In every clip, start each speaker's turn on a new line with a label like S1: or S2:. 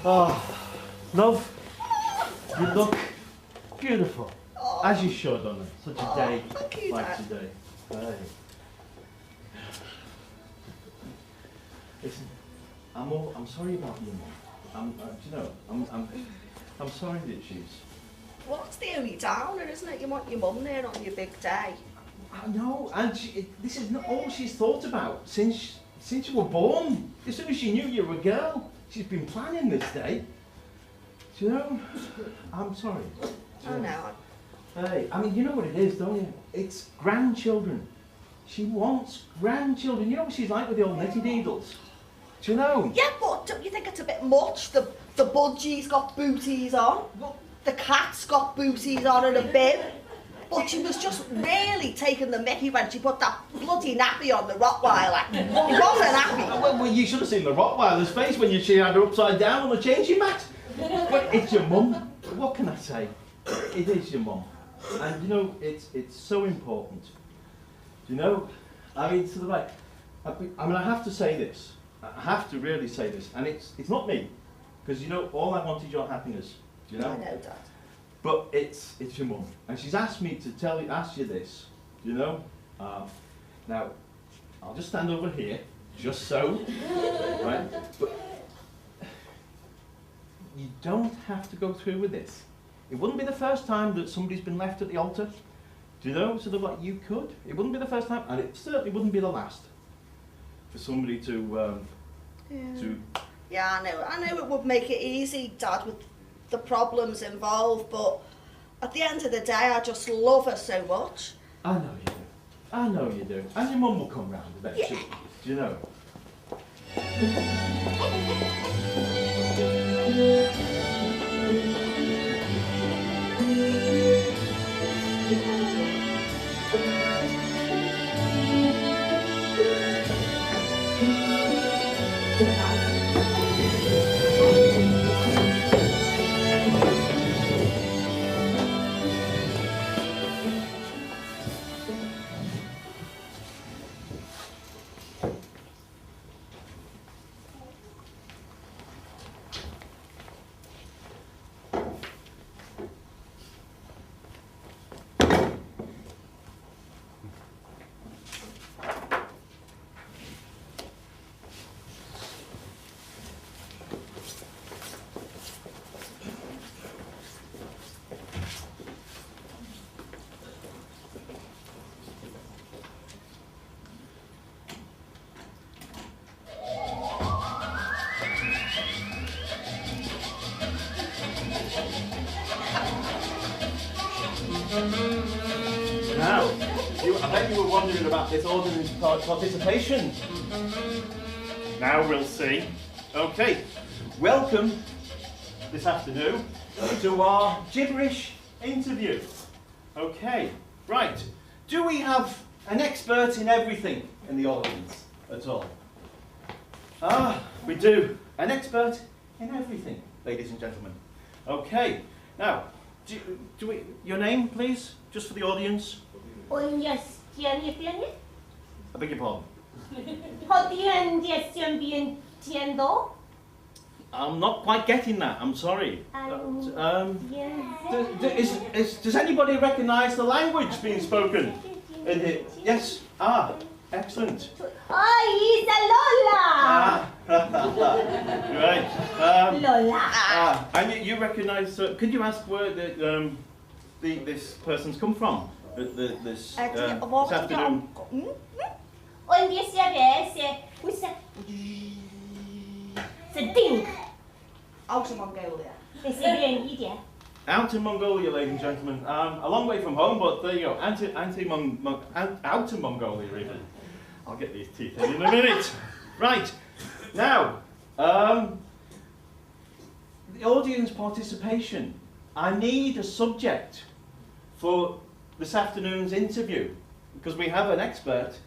S1: Oh, love, you look beautiful, as you should on such a day
S2: thank you,
S1: like
S2: Dad.
S1: today. Hey. Listen, I'm sorry about your mum. Do you know, I'm sorry that she's.
S2: Well, it's the only downer, isn't it? You want your mum there on your big day.
S1: I know, and this is not all she's thought about since you were born. As soon as she knew you were a girl, she's been planning this day. Do you know? I'm sorry.
S2: Oh no.
S1: Hey, I mean, you know what it is, don't you? It's grandchildren. She wants grandchildren. You know what she's like with the old knitty needles? Do you know?
S2: Yeah, but don't you think it's a bit much? The budgie's got booties on. The cat's got booties on and a bib. But she was just really taking the mickey when she put that bloody nappy on the Rottweiler. It wasn't happy.
S1: Well, you should have seen the Rottweiler's face when she had her upside down on the changing mat. But it's your mum. What can I say? It is your mum. And you know, it's so important. You know, I mean, sort of like, I have to say this. I have to really say this, and it's not me, because you know, all I want is your happiness. You know.
S2: I know, Dad.
S1: But it's your mum, and she's asked me to ask you this. You know. Now, I'll just stand over here, just so, right? But you don't have to go through with this. It wouldn't be the first time that somebody's been left at the altar. Do you know? Sort of like you could. It wouldn't be the first time, and it certainly wouldn't be the last for somebody to.
S2: Yeah, I know it would make it easy, Dad, with the problems involved, but at the end of the day, I just love her so much.
S1: I know you do. I know you do. And your mum will come round eventually.
S2: Yeah.
S1: Do you know? Now, I bet you were wondering about this audience participation. Now we'll see. Okay, welcome this afternoon to our gibberish interview. Okay, right. Do we have an expert in everything in the audience at all? Ah, we do. An expert in everything, ladies and gentlemen. Okay, now, your name, please, just for the audience. I beg your pardon. I'm not quite getting that. I'm sorry. Does anybody recognise the language being spoken in here? Yes. Ah, excellent. Right.
S3: Lola.
S1: And you recognise? Could you ask where this person's come from? This afternoon.
S2: Out of Mongolia.
S1: Out in Mongolia, ladies and gentlemen. A long way from home, but there you go. Out to Mongolia, even. I'll get these teeth in a minute. Right. Now, the audience participation. I need a subject for this afternoon's interview, because we have an expert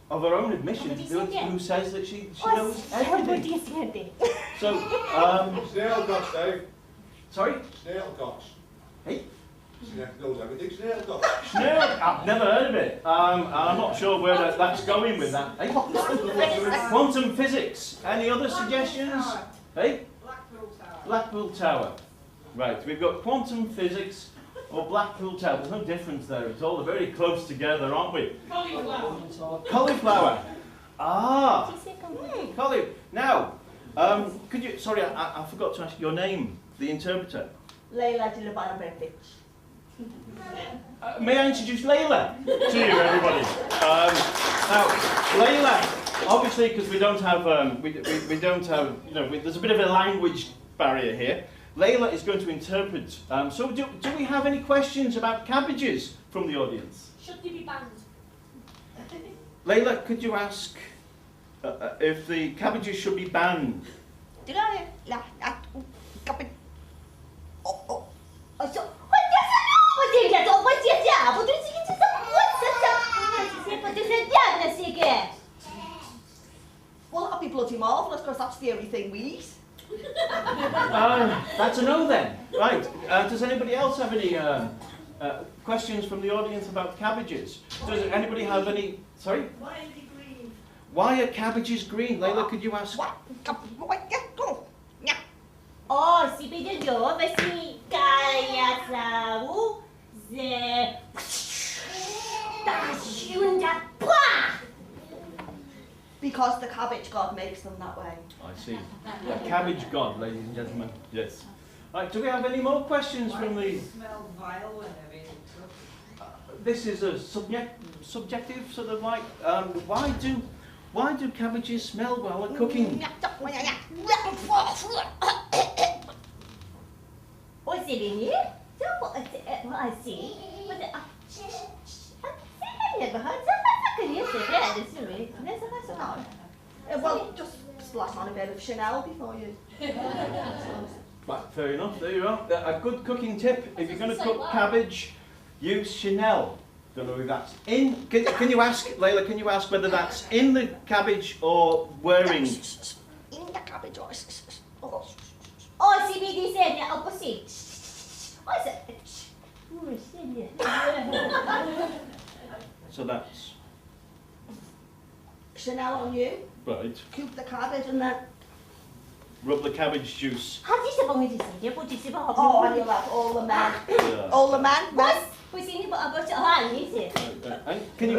S1: of her own admission who says that she knows everything. So,
S4: Snail Gosh, Dave.
S1: sorry?
S4: Snail Gosh.
S1: Hey?
S4: Snail knows everything. Snail Gosh.
S1: Snail? I've never heard of it. I'm not sure where that's going with that. Hey? Quantum physics. Any other suggestions? Hey?
S3: Blackpool Tower.
S1: Blackpool Tower. Right, we've got quantum physics or Blackpool Tower. There's no difference there at all. They're very close together, aren't we?
S3: Cauliflower.
S1: Cauliflower. Ah. Cauliflower. Now, could you, sorry, I forgot to ask your name, the interpreter.
S2: Layla de Barber.
S1: May I introduce Layla to you, everybody? Now, Layla, obviously, because we don't have, we don't have, you know, there's a bit of a language barrier here. Layla is going to interpret. So, do we have any questions about cabbages from the audience?
S3: Should they be banned?
S1: Layla, could you ask if the cabbages should be banned?
S2: Did I? Well, that'd be bloody marvellous, because that's the only thing we eat.
S1: That's a no then. Right. Does anybody else have any questions from the audience about cabbages? Does anybody have any? Sorry?
S3: Why are they green?
S1: Why are cabbages green? Layla, could you ask?
S5: O, si powiedział, weź kaja zału, ze... Ta siunda, pła!
S2: Because the cabbage god makes them that way.
S1: I see. A cabbage god, ladies and gentlemen. Yes. Right. Do we have any more questions from the?
S3: Smell vile when they're being cooked.
S1: This is a subjective sort of like. Why do cabbages smell well at cooking?
S5: O, Selini, co po... I see. But...
S2: Well, just splash on a bit of Chanel before you.
S1: Right, fair enough. There you are. A good cooking tip: if you're going to cook cabbage, use Chanel. Don't know if that's in. Can you ask, Layla? Can you ask whether that's in the cabbage or wearing?
S2: In the cabbage or...
S5: O, si mi dice, opposite. O,
S1: So that's
S2: Chanel on you,
S1: right.
S2: cook the cabbage and then...
S1: Rub the cabbage juice.
S5: How did you say it? What did you say?
S2: Oh, and you'll have all the men.
S1: Yeah.
S2: All the men.
S5: Boss, who's in the
S1: And can you?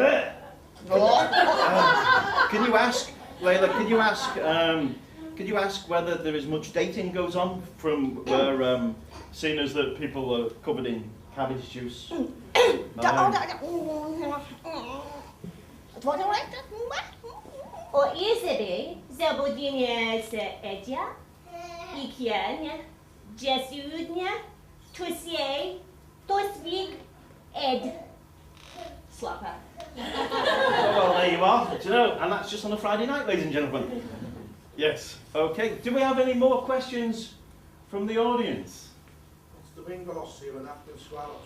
S1: Can you ask, Layla? Can you ask whether there is much dating goes on from where, seeing as that people are covered in cabbage juice?
S5: O Izebe, Zabodinia Edia, Ikiania, Jesunia, Tussier, Tosvig, Ed.
S2: Slap her.
S1: Well, there you are. Do you know? And that's just on a Friday night, ladies and gentlemen. Yes. Okay. Do we have any more questions from the audience?
S4: What's the wing gloss here and after swallow?